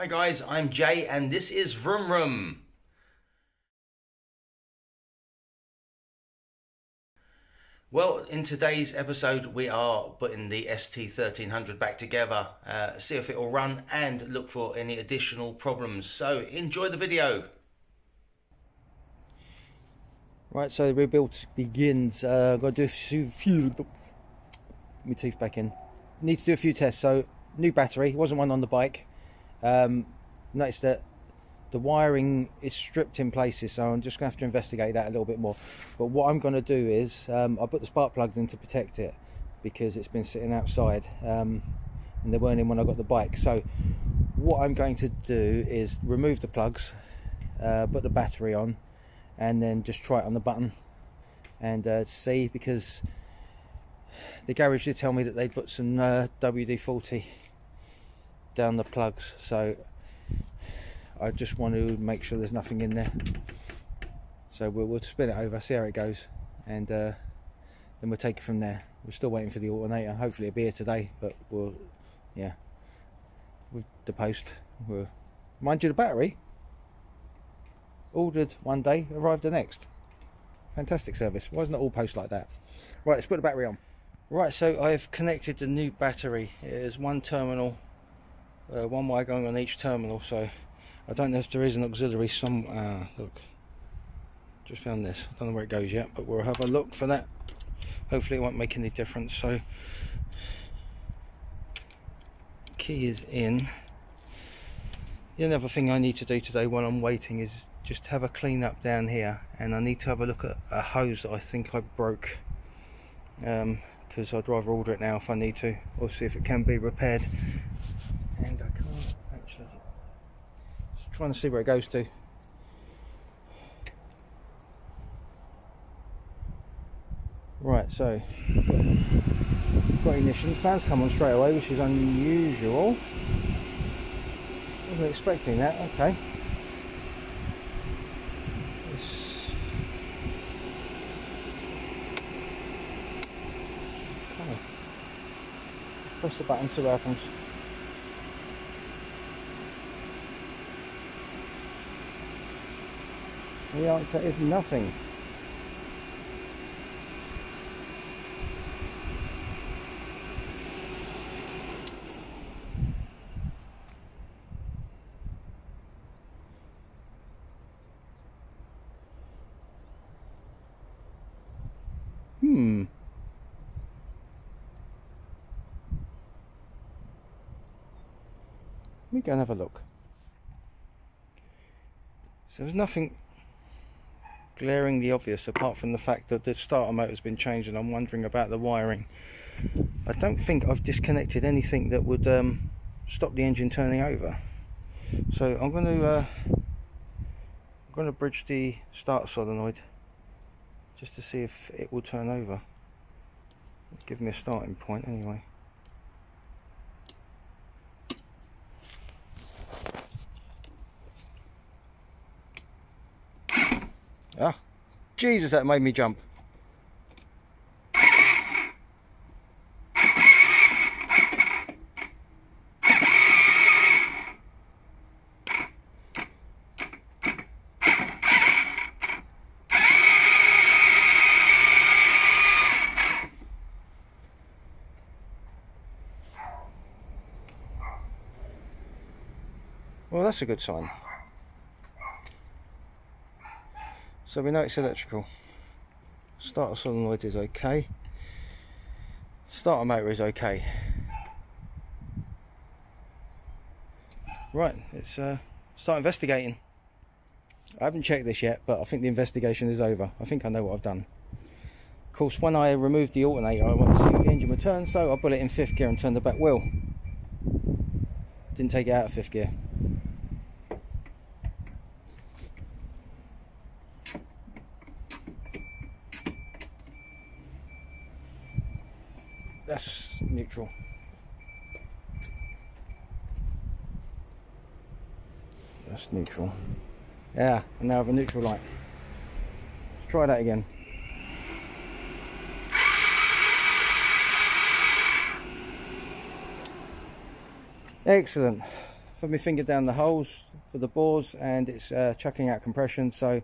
Hi guys, I'm Jay and this is Vroom Vroom. Well, in today's episode we are putting the ST1300 back together, see if it will run and look for any additional problems. So enjoy the video. Right, so the rebuild begins. I've got to do a few my teeth back in. Need to do a few tests. So new battery, wasn't one on the bike. Noticed that the wiring is stripped in places, so I'm just going to have to investigate that a little bit more. But what I'm going to do is I put the spark plugs in to protect it because it's been sitting outside and they weren't in when I got the bike. So what I'm going to do is remove the plugs, put the battery on, and then just try it on the button and see, because the garage did tell me that they put some WD-40 down the plugs, so I just want to make sure there's nothing in there. So we'll spin it over, see how it goes, and then we'll take it from there. We're still waiting for the alternator. Hopefully it'll be here today, but we'll, yeah, with the post, mind you, the battery ordered one day, arrived the next. Fantastic service. Why isn't it all post like that? Right, let's put the battery on. Right, so I've connected the new battery. It is one terminal, one wire going on each terminal, so I don't know if there is an auxiliary look, just found this. I don't know where it goes yet, but we'll have a look for that. Hopefully it won't make any difference. So key is in. The only other thing I need to do today while I'm waiting is just have a clean up down here, and I need to have a look at a hose that I think I broke, because I'd rather order it now if I need to, or see if it can be repaired. And I can't actually, just trying to see where it goes to. Right, so got ignition, fans come on straight away, which is unusual. Wasn't expecting that. Okay. Press the button, see what happens. The answer is nothing. Let me go and have a look. So there's nothing glaringly obvious apart from the fact that the starter motor's been changed, and I'm wondering about the wiring. I don't think I've disconnected anything that would stop the engine turning over. So I'm going to bridge the starter solenoid just to see if it will turn over. Give me a starting point anyway. Ah, Jesus, that made me jump. Well, that's a good sign. So we know it's electrical. Starter solenoid is okay. Starter motor is okay. Right, let's start investigating. I haven't checked this yet, but I think the investigation is over. I think I know what I've done. Of course, when I removed the alternator, I wanted to see if the engine would turn, so I put it in 5th gear and turned the back wheel. Didn't take it out of 5th gear. That's neutral. That's neutral. Yeah, and now I have a neutral light. Let's try that again. Excellent. put my finger down the holes for the bores, and it's chucking out compression, so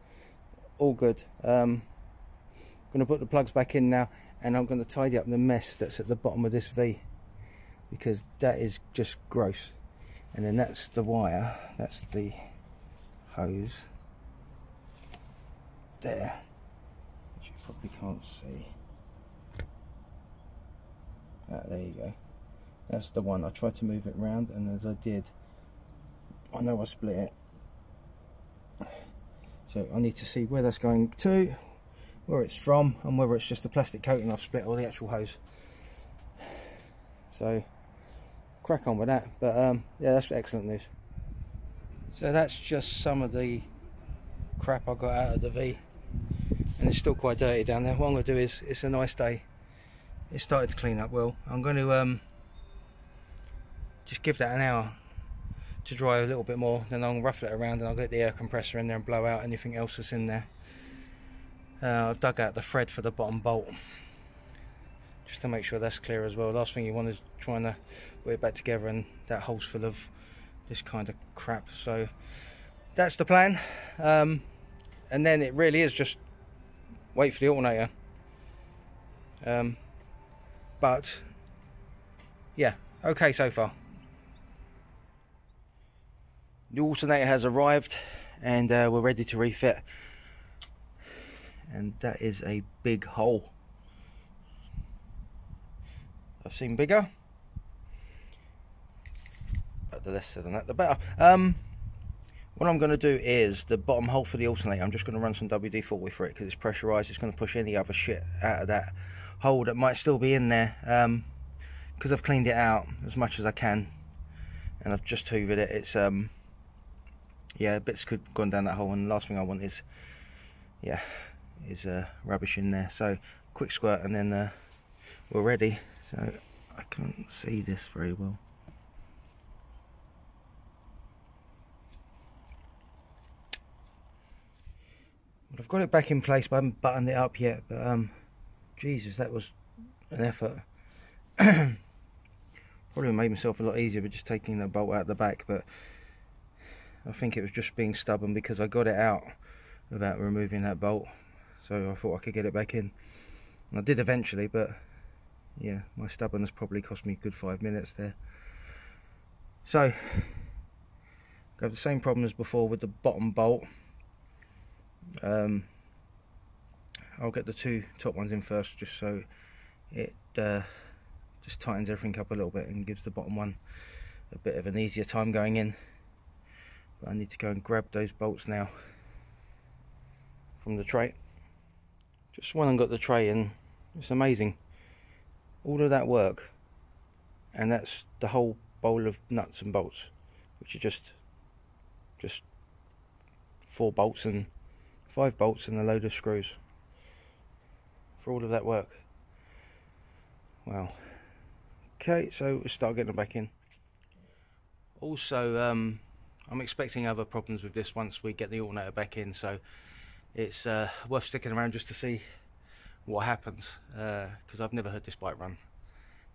all good. I'm going to put the plugs back in now, and I'm going to tidy up the mess that's at the bottom of this V, because that is just gross. And then that's the wire, that's the hose there, which you probably can't see. There you go. That's the one. I tried to move it around, and as I did, I know I split it. So I need to see where that's going to, where it's from, and whether it's just the plastic coating I've split or the actual hose. So crack on with that. But yeah, that's excellent news. So that's just some of the crap I got out of the V, and it's still quite dirty down there. What I'm going to do is, it's a nice day, it started to clean up well. I'm going to just give that an hour to dry a little bit more, then I'll ruffle it around and I'll get the air compressor in there and blow out anything else that's in there. I've dug out the thread for the bottom bolt just to make sure that's clear as well. Last thing you want is trying to put it back together and that hole's full of this kind of crap. So that's the plan, and then it really is just wait for the alternator. But yeah, okay so far. The alternator has arrived, and we're ready to refit, and that is a big hole. I've seen bigger, but the less said on that the better. What I'm going to do is the bottom hole for the alternator, I'm just going to run some WD-40 for it because it's pressurized. It's going to push any other shit out of that hole that might still be in there, because I've cleaned it out as much as I can and I've just hoovered it. It's yeah, bits could have gone down that hole, and the last thing I want is rubbish in there. So quick squirt, and then we're ready. So I can't see this very well. But I've got it back in place, but I haven't buttoned it up yet. But Jesus, that was an effort. Probably made myself a lot easier by just taking the bolt out the back, but I think it was just being stubborn because I got it out without removing that bolt, so I thought I could get it back in, and I did eventually. But yeah, my stubbornness probably cost me a good 5 minutes there. So got the same problem as before with the bottom bolt. I'll get the two top ones in first, just so it just tightens everything up a little bit and gives the bottom one a bit of an easier time going in. But I need to go and grab those bolts now from the tray. Just when I got the tray in, it's amazing, all of that work, and that's the whole bowl of nuts and bolts, which are just 4 bolts and 5 bolts and a load of screws for all of that work. Wow. Okay, so we'll start getting them back in. Also, I'm expecting other problems with this once we get the alternator back in, so it's worth sticking around just to see what happens, because I've never heard this bike run.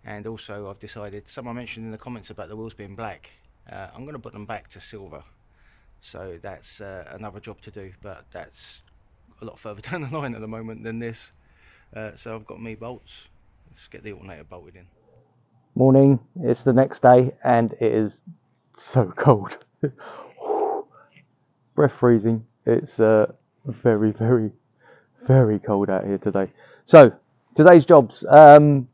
And also I've decided, someone mentioned in the comments about the wheels being black, I'm going to put them back to silver, so that's another job to do, but that's a lot further down the line at the moment than this. So I've got me bolts. Let's get the alternator bolted in. Morning, it's the next day and it is so cold. Breath freezing. It's very, very, very cold out here today. So today's jobs. One,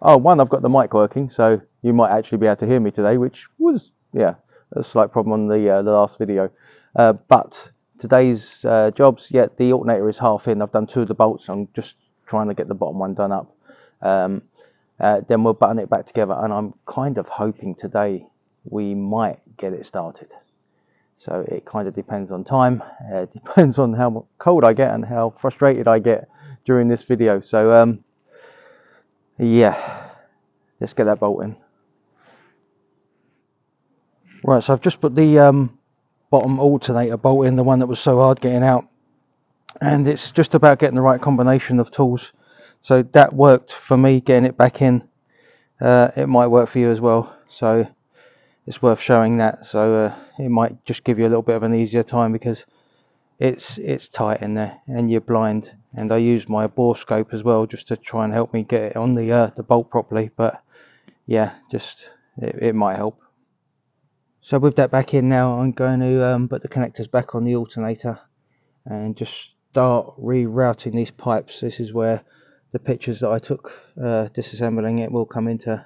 I've got the mic working, so you might actually be able to hear me today, which was, yeah, a slight problem on the last video. But today's jobs, yeah, the alternator is half in. I've done 2 of the bolts. I'm just trying to get the bottom one done up. Then we'll button it back together, and I'm kind of hoping today we might get it started. So it kind of depends on time, it depends on how cold I get and how frustrated I get during this video. So yeah, let's get that bolt in. Right, so I've just put the bottom alternator bolt in, the one that was so hard getting out, and it's just about getting the right combination of tools. So that worked for me, getting it back in. It might work for you as well. So it's worth showing that. So it might just give you a little bit of an easier time, because it's tight in there and you're blind. And I use my bore scope as well, just to try and help me get it on the bolt properly. But yeah, just it might help. So with that back in now, I'm going to put the connectors back on the alternator and just start rerouting these pipes. This is where the pictures that I took disassembling it will come into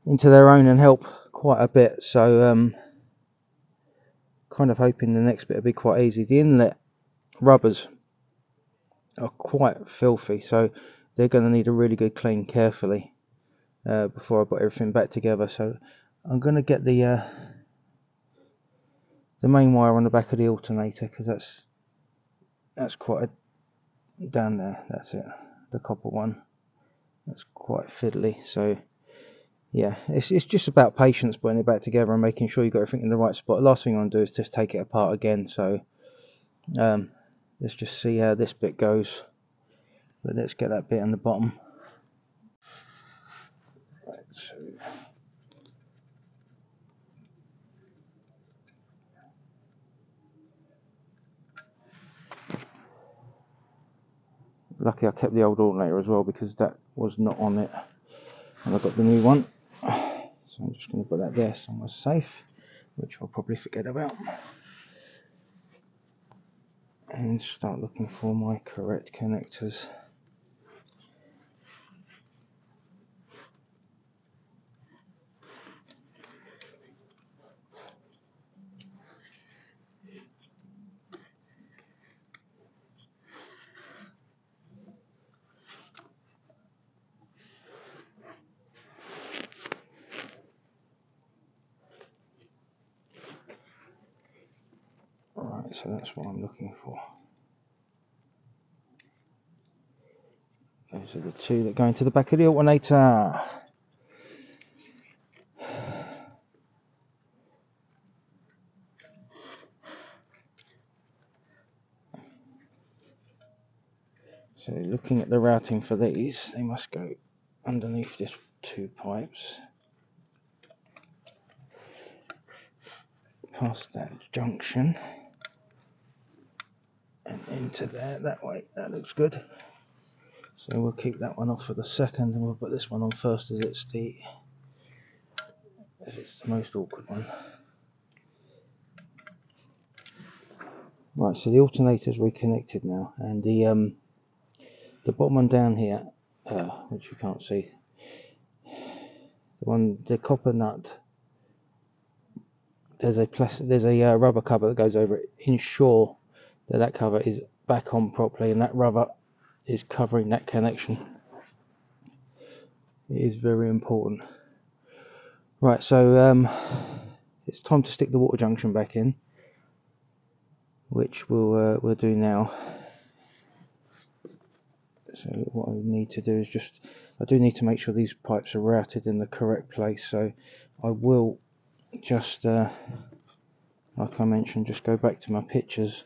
their own and help quite a bit. So kind of hoping the next bit will be quite easy. The inlet rubbers are quite filthy, so they're going to need a really good clean carefully before I put everything back together. So I'm going to get the main wire on the back of the alternator, because that's quite down there. That's it, the copper one. That's quite fiddly. So yeah, it's just about patience, putting it back together and making sure you've got everything in the right spot. Last thing I want to do is just take it apart again. So let's just see how this bit goes. But let's get that bit on the bottom. Right, so lucky I kept the old alternator as well, because that was not on it, and I got the new one. So I'm just going to put that there somewhere safe, which I'll probably forget about, and start looking for my correct connectors. Alright, so that's what I'm looking for. Those are the two that go into the back of the alternator. So looking at the routing for these, they must go underneath this two pipes, past that junction, and into there that way. That looks good. So we'll keep that one off for the second, and we'll put this one on first, as it's the most awkward one. Right, so the alternator's reconnected now, and the bottom one down here, which you can't see, the copper nut, there's a rubber cover that goes over it. Ensure that cover is back on properly, and that rubber is covering that connection. It is very important. Right, so it's time to stick the water junction back in, which we'll do now. So what I need to do is I do need to make sure these pipes are routed in the correct place. So I will just, like I mentioned, just go back to my pictures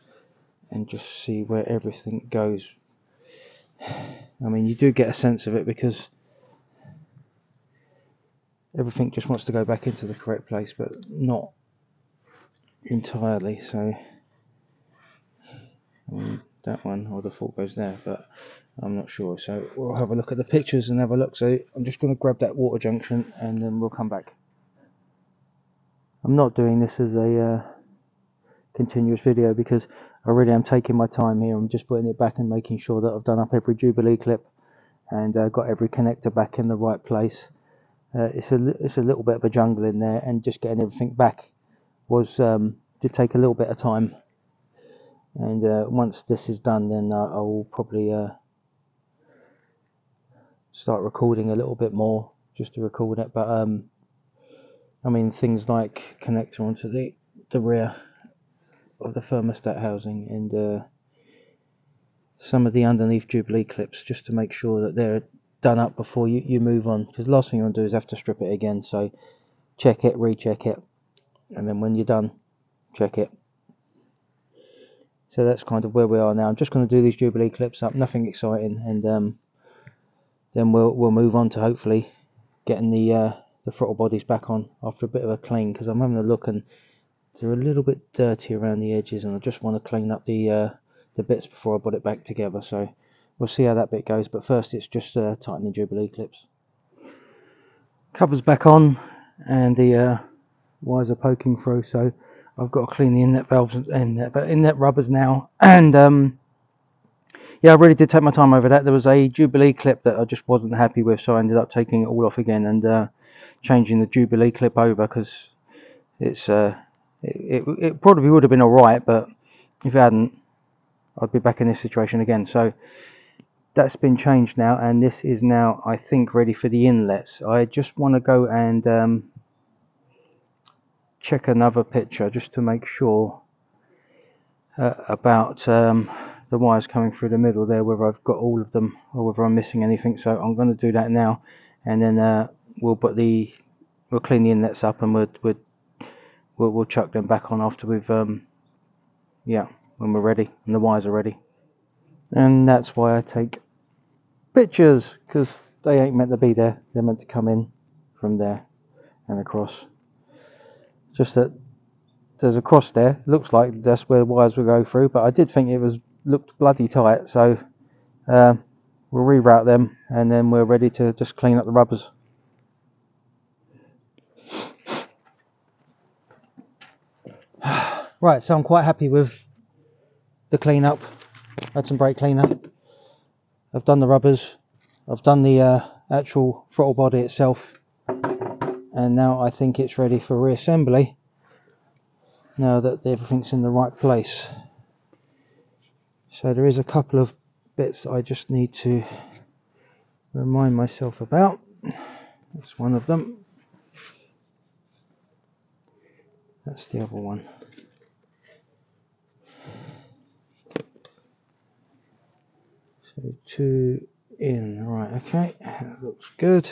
and just see where everything goes. I mean, you do get a sense of it, because everything just wants to go back into the correct place, but not entirely. So I mean, that one, or the fault goes there, but I'm not sure. So we'll have a look at the pictures and have a look. So I'm just going to grab that water junction, and then we'll come back. I'm not doing this as a continuous video, because I really am taking my time here. I'm just putting it back and making sure that I've done up every Jubilee clip and got every connector back in the right place. It's a little bit of a jungle in there, and just getting everything back did take a little bit of time. And once this is done, then I will probably start recording a little bit more, just to record it. But I mean, things like connector onto the rear of the thermostat housing, and some of the underneath Jubilee clips, just to make sure that they're done up before you move on, because the last thing you want to do is have to strip it again. So check it, recheck it, and then when you're done, check it. So that's kind of where we are now. I'm just going to do these Jubilee clips up, nothing exciting, and then we'll move on to hopefully getting the the throttle bodies back on after a bit of a clean, because I'm having a look and they're a little bit dirty around the edges, and I just want to clean up the bits before I put it back together. So we'll see how that bit goes, but first it's just tightening Jubilee clips. Covers back on, and the wires are poking through, so I've got to clean the inlet valves and inlet rubbers now. And yeah, I really did take my time over that. There was a Jubilee clip that I just wasn't happy with, so I ended up taking it all off again and changing the Jubilee clip over, because it's it probably would have been alright, but if it hadn't, I'd be back in this situation again. So that's been changed now, and this is now, I think, ready for the inlets. I just want to go and check another picture just to make sure about the wires coming through the middle there, whether I've got all of them or whether I'm missing anything. So I'm going to do that now, and then we'll clean the inlets up, and we'll chuck them back on after we've yeah, when we're ready and the wires are ready. And that's why I take pictures, because they ain't meant to be there. They're meant to come in from there and across. Just that there's a cross there. Looks like that's where the wires will go through, but I did think it looked bloody tight. So we'll reroute them, and then we're ready to just clean up the rubbers. Right, so I'm quite happy with the cleanup. Had some brake cleaner. I've done the rubbers. I've done the actual throttle body itself, and now I think it's ready for reassembly, now that everything's in the right place. So there is a couple of bits I just need to remind myself about. That's one of them. That's the other one. So 2 in, right, okay, that looks good.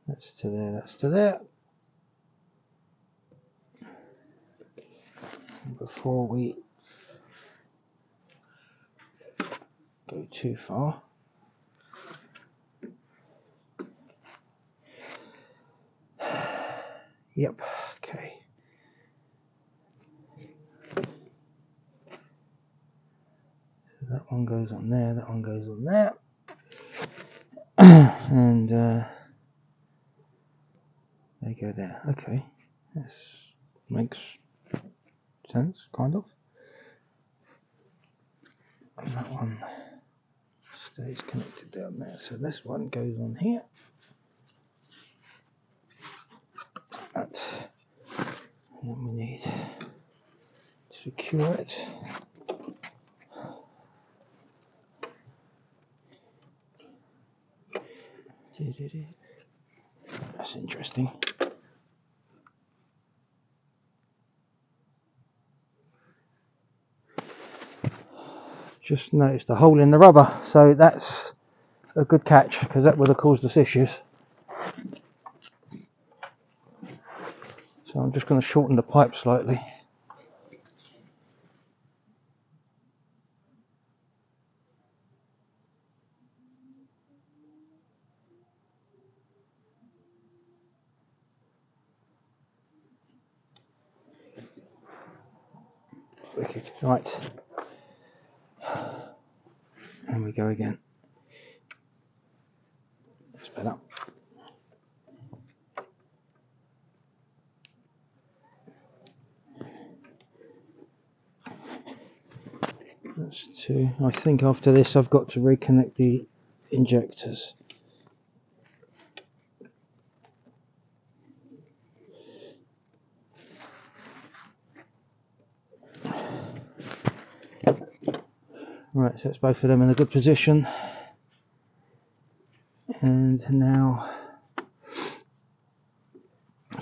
That's to there, that's to there. Before we go too far, yep, okay. So that one goes on there, that one goes on there. And they go there. Okay, this makes sense, kind of. And that one stays connected down there. So this one goes on here. That. And then we need to secure it. That's interesting. Just noticed a hole in the rubber, so that's a good catch, because that would have caused us issues. So I'm just going to shorten the pipe slightly. Wicked. Right. And we go again. That's better. That's 2. I think after this I've got to reconnect the injectors. Right, so it's both of them in a good position. And now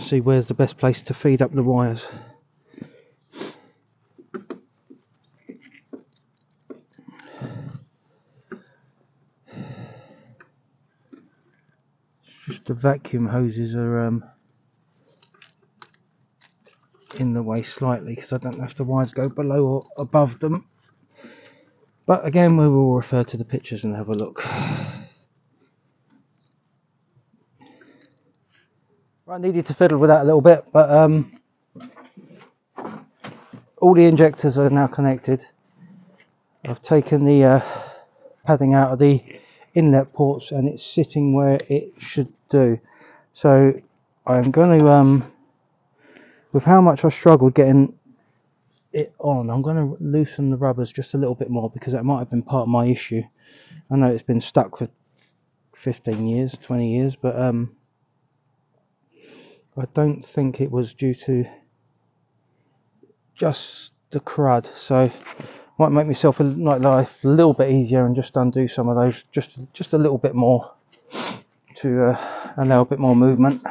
see where's the best place to feed up the wires. Just the vacuum hoses are in the way slightly, because I don't know if the wires go below or above them. But again, we will refer to the pictures and have a look. I needed to fiddle with that a little bit, but all the injectors are now connected. I've taken the padding out of the inlet ports and it's sitting where it should do. So I'm going to, with how much I struggled getting it on, I'm going to loosen the rubbers just a little bit more, because that might have been part of my issue. I know it's been stuck for 15 years, 20 years, but I don't think it was due to just the crud. So might make myself life a little bit easier and just undo some of those just a little bit more to allow a bit more movement.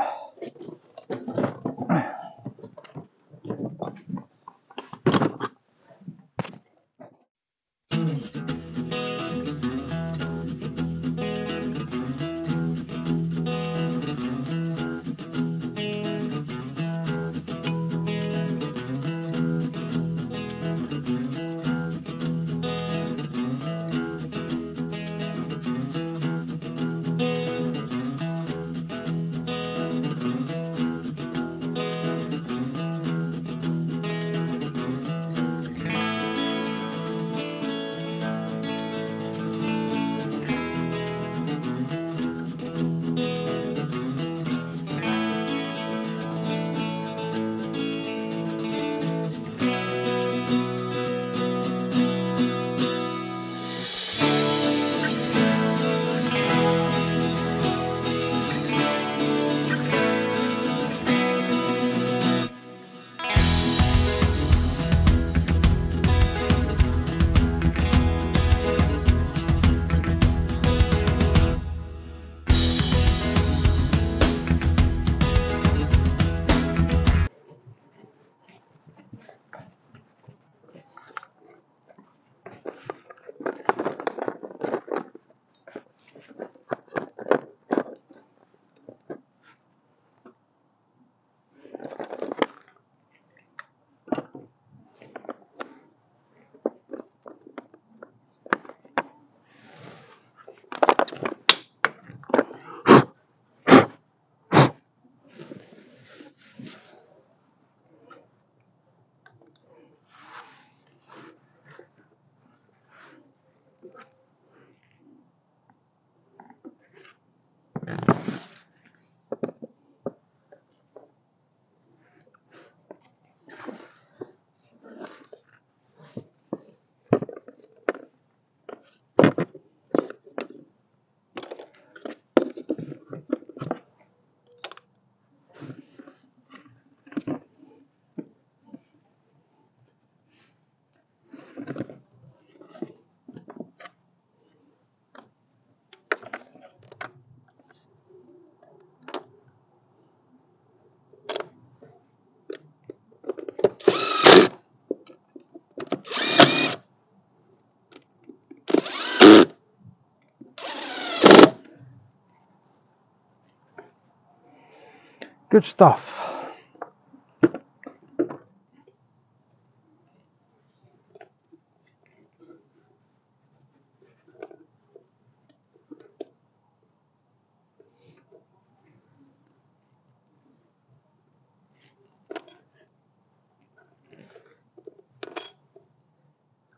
Good stuff.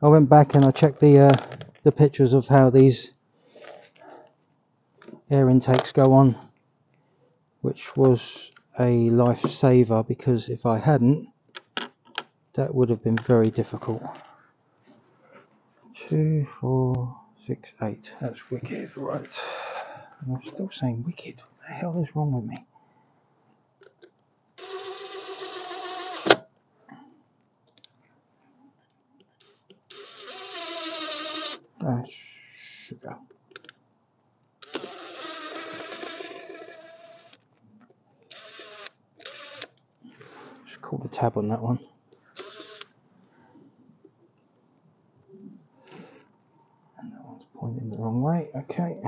I went back and I checked the pictures of how these air intakes go on, which was a lifesaver, because if I hadn't, that would have been very difficult. 2, 4, 6, 8. That's wicked, right? And I'm still saying wicked. What the hell is wrong with me? Sugar. Just call the tab on that one. And that one's pointing the wrong way. Okay.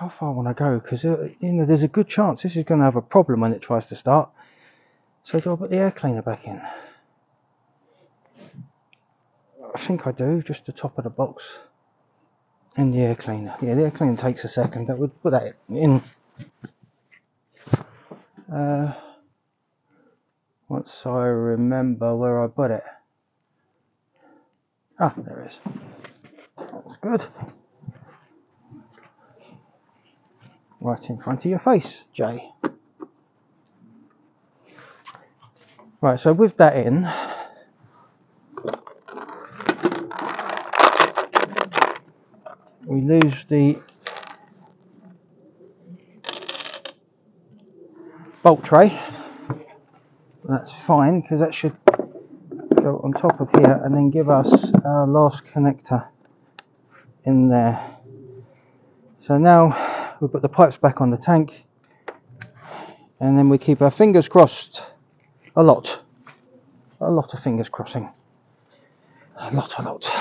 how far I want to go, because you know, there's a good chance this is going to have a problem when it tries to start. So do I put the air cleaner back in? I think I do, just the top of the box and the air cleaner. Yeah, the air cleaner takes a second. That would put that in. Once I remember where I put it. Ah, there it is. That's good. Right in front of your face, Jay. Right, so with that in, we lose the bolt tray. That's fine, because that should go on top of here and then give us our last connector in there. So now we put the pipes back on the tank, and then we keep our fingers crossed. A lot of fingers crossing. A lot.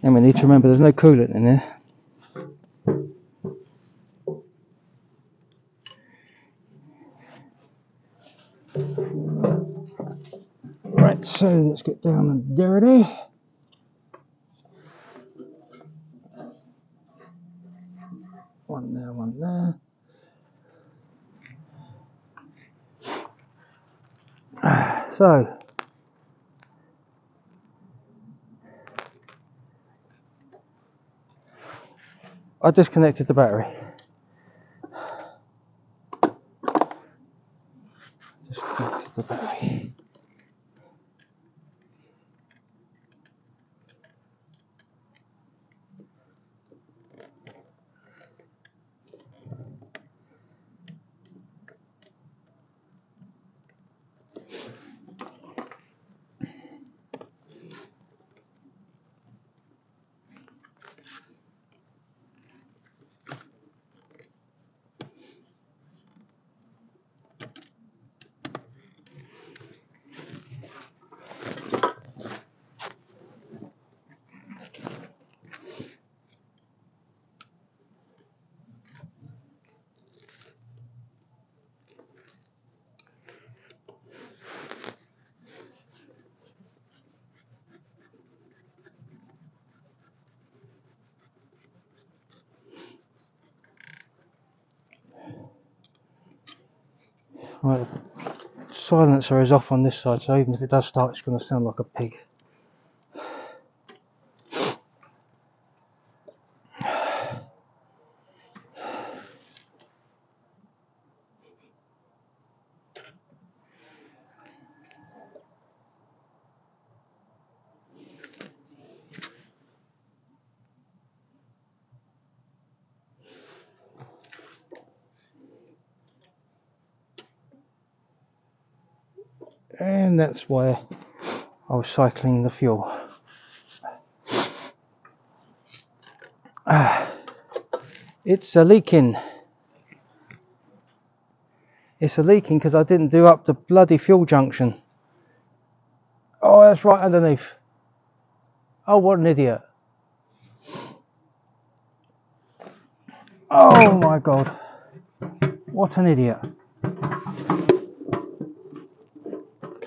And we need to remember there's no coolant in there. Right, so let's get down and dirty. One there. So I disconnected the battery. Right, the silencer is off on this side, so even if it does start, it's going to sound like a pig. And that's why I was cycling the fuel. It's a leaking. It's a leaking because I didn't do up the bloody fuel junction. Oh, that's right underneath. Oh, what an idiot. Oh my god. What an idiot.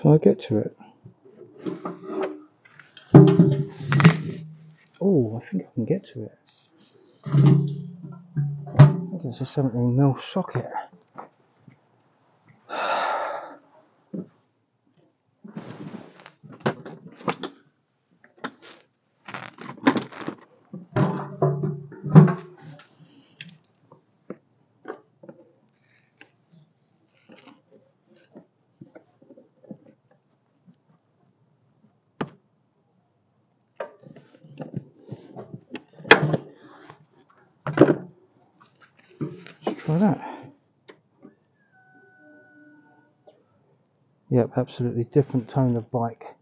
Can I get to it? Oh, I think I can get to it. I think it's a 17mm socket. Let's try that. Yep, absolutely different tone of bike.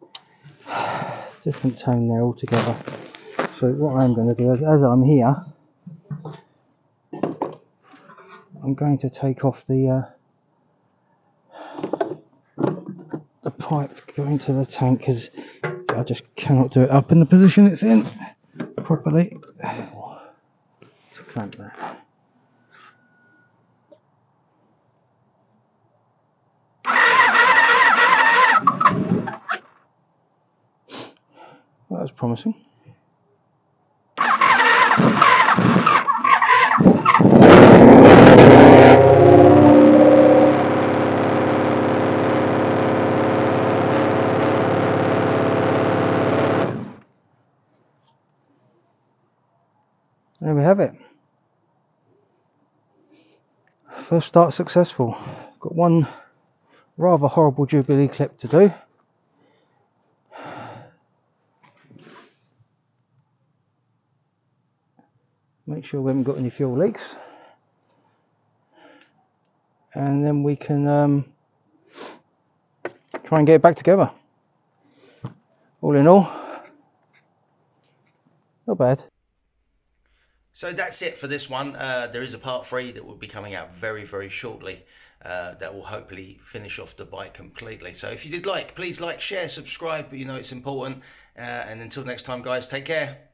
Different tone there altogether. So what I'm going to do is, as I'm here, I'm going to take off the pipe go into the tank because I just cannot do it up in the position it's in properly. To clamp that. That was promising. There we have it. First start successful. Got one rather horrible Jubilee clip to do. Make sure we haven't got any fuel leaks. And then we can try and get it back together. All in all, not bad. So that's it for this one. There is a part 3 that will be coming out very, very shortly. That will hopefully finish off the bike completely. So if you did like, please like, share, subscribe. You know it's important. And until next time, guys, take care.